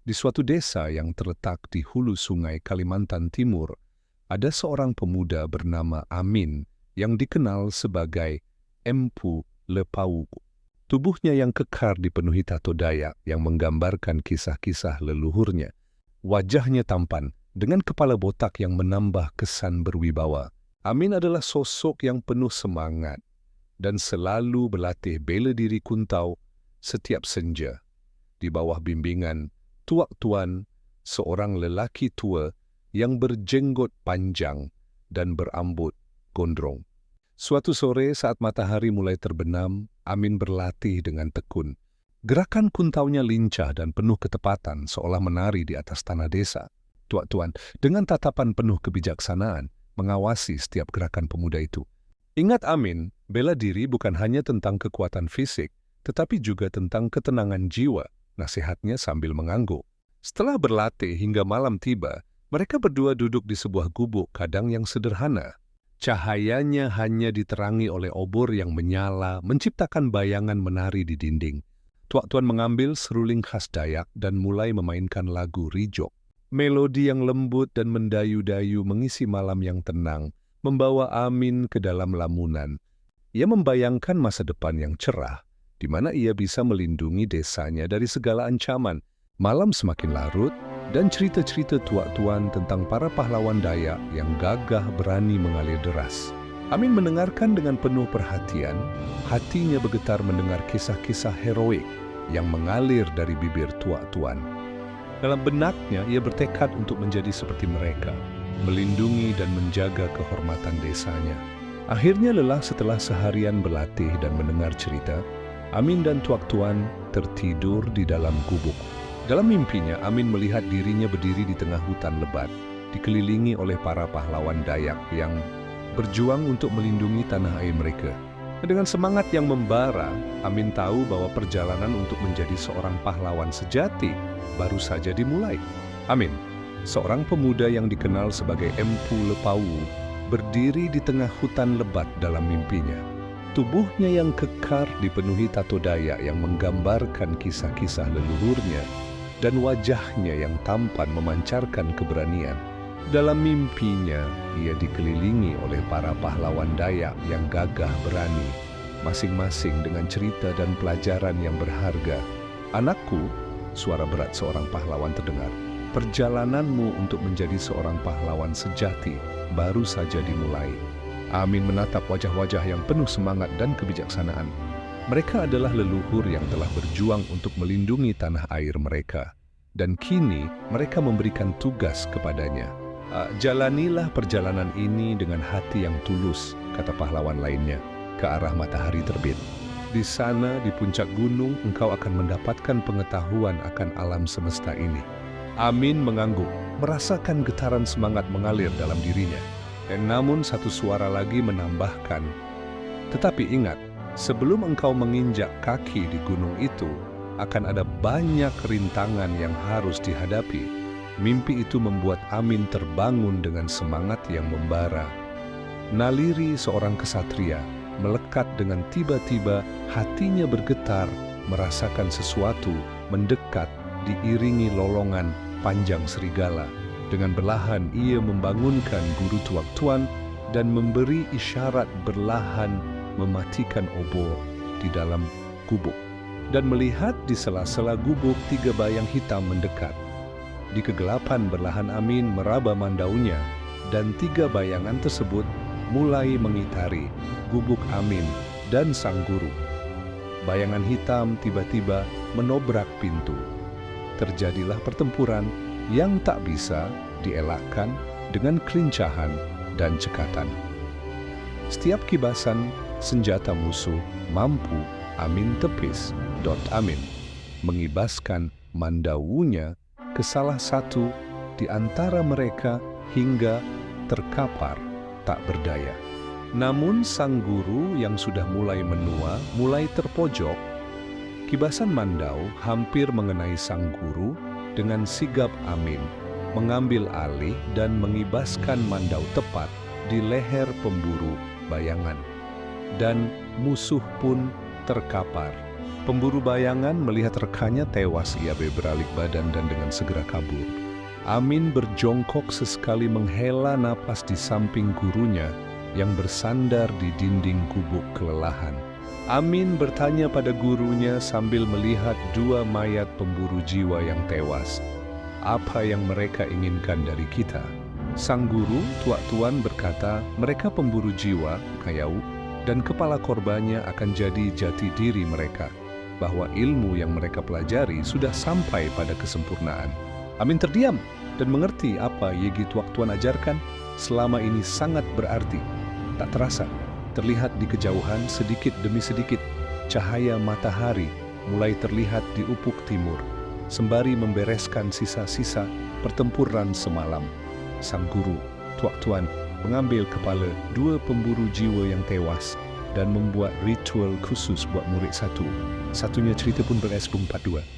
Di suatu desa yang terletak di hulu sungai Kalimantan Timur, ada seorang pemuda bernama Amin yang dikenal sebagai Empu Lepau. Tubuhnya yang kekar dipenuhi tato Dayak yang menggambarkan kisah-kisah leluhurnya. Wajahnya tampan dengan kepala botak yang menambah kesan berwibawa. Amin adalah sosok yang penuh semangat dan selalu berlatih bela diri kuntau setiap senja. Di bawah bimbingan Tuak Tuan, seorang lelaki tua yang berjenggot panjang dan berambut gondrong. Suatu sore saat matahari mulai terbenam, Amin berlatih dengan tekun. Gerakan kuntaunya lincah dan penuh ketepatan seolah menari di atas tanah desa. Tuak Tuan dengan tatapan penuh kebijaksanaan mengawasi setiap gerakan pemuda itu. Ingat Amin, bela diri bukan hanya tentang kekuatan fisik, tetapi juga tentang ketenangan jiwa, nasihatnya sambil mengangguk. Setelah berlatih hingga malam tiba, mereka berdua duduk di sebuah gubuk kadang yang sederhana. Cahayanya hanya diterangi oleh obor yang menyala, menciptakan bayangan menari di dinding. Tuak Tuan mengambil seruling khas Dayak dan mulai memainkan lagu Rijok. Melodi yang lembut dan mendayu-dayu mengisi malam yang tenang, membawa Amin ke dalam lamunan. Ia membayangkan masa depan yang cerah, di mana ia bisa melindungi desanya dari segala ancaman. Malam semakin larut, dan cerita-cerita Tuak Tuan tentang para pahlawan Dayak yang gagah berani mengalir deras. Amin mendengarkan dengan penuh perhatian, hatinya bergetar mendengar kisah-kisah heroik yang mengalir dari bibir Tuak Tuan. Dalam benaknya, ia bertekad untuk menjadi seperti mereka, melindungi dan menjaga kehormatan desanya. Akhirnya lelah setelah seharian berlatih dan mendengar cerita, Amin dan Tuak Tuan tertidur di dalam gubuk. Dalam mimpinya, Amin melihat dirinya berdiri di tengah hutan lebat, dikelilingi oleh para pahlawan Dayak yang berjuang untuk melindungi tanah air mereka. Dengan semangat yang membara, Amin tahu bahwa perjalanan untuk menjadi seorang pahlawan sejati baru saja dimulai. Amin, seorang pemuda yang dikenal sebagai Empu Lepau, berdiri di tengah hutan lebat dalam mimpinya. Tubuhnya yang kekar dipenuhi tato Dayak yang menggambarkan kisah-kisah leluhurnya, dan wajahnya yang tampan memancarkan keberanian. Dalam mimpinya, ia dikelilingi oleh para pahlawan Dayak yang gagah berani, masing-masing dengan cerita dan pelajaran yang berharga. Anakku, suara berat seorang pahlawan terdengar. Perjalananmu untuk menjadi seorang pahlawan sejati baru saja dimulai. Amin menatap wajah-wajah yang penuh semangat dan kebijaksanaan. Mereka adalah leluhur yang telah berjuang untuk melindungi tanah air mereka. Dan kini mereka memberikan tugas kepadanya. Jalanilah perjalanan ini dengan hati yang tulus, kata pahlawan lainnya, ke arah matahari terbit. Di sana, di puncak gunung, engkau akan mendapatkan pengetahuan akan alam semesta ini. Amin mengangguk, merasakan getaran semangat mengalir dalam dirinya. Dan namun satu suara lagi menambahkan, tetapi ingat, sebelum engkau menginjak kaki di gunung itu, akan ada banyak rintangan yang harus dihadapi. Mimpi itu membuat Amin terbangun dengan semangat yang membara. Naliri seorang kesatria melekat dengan tiba-tiba hatinya bergetar, merasakan sesuatu mendekat diiringi lolongan panjang serigala. Dengan berlahan ia membangunkan guru Tuak Tuan dan memberi isyarat berlahan mematikan obor di dalam gubuk. Dan melihat di sela-sela gubuk 3 bayang hitam mendekat. Di kegelapan berlahan Amin meraba mandaunya dan 3 bayangan tersebut mulai mengitari gubuk Amin dan sang guru. Bayangan hitam tiba-tiba menobrak pintu. Terjadilah pertempuran yang tak bisa dielakkan dengan kelincahan dan cekatan. Setiap kibasan senjata musuh mampu Amin tepis. Amin mengibaskan mandaunya ke salah satu di antara mereka hingga terkapar tak berdaya. Namun sang guru yang sudah mulai menua mulai terpojok. Kibasan mandau hampir mengenai sang guru. Dengan sigap Amin mengambil alih dan mengibaskan mandau tepat di leher pemburu bayangan. Dan musuh pun terkapar Pemburu bayangan melihat rekannya tewas, ia berbalik badan dan dengan segera kabur. Amin berjongkok sesekali menghela napas di samping gurunya yang bersandar di dinding gubuk kelelahan. Amin bertanya pada gurunya sambil melihat dua mayat pemburu jiwa yang tewas. Apa yang mereka inginkan dari kita? Sang guru, Tuak Tuan, berkata, mereka pemburu jiwa, Kayau, dan kepala korbannya akan jadi jati diri mereka, bahwa ilmu yang mereka pelajari sudah sampai pada kesempurnaan. Amin terdiam dan mengerti apa Yegi Tuak Tuan ajarkan selama ini sangat berarti. Tak terasa, terlihat di kejauhan sedikit demi sedikit, cahaya matahari mulai terlihat di ufuk timur, sembari membereskan sisa-sisa pertempuran semalam. Sang guru, Tuak Tuan, mengambil kepala dua pemburu jiwa yang tewas dan membuat ritual khusus buat murid satu. Satunya cerita pun ber-S42.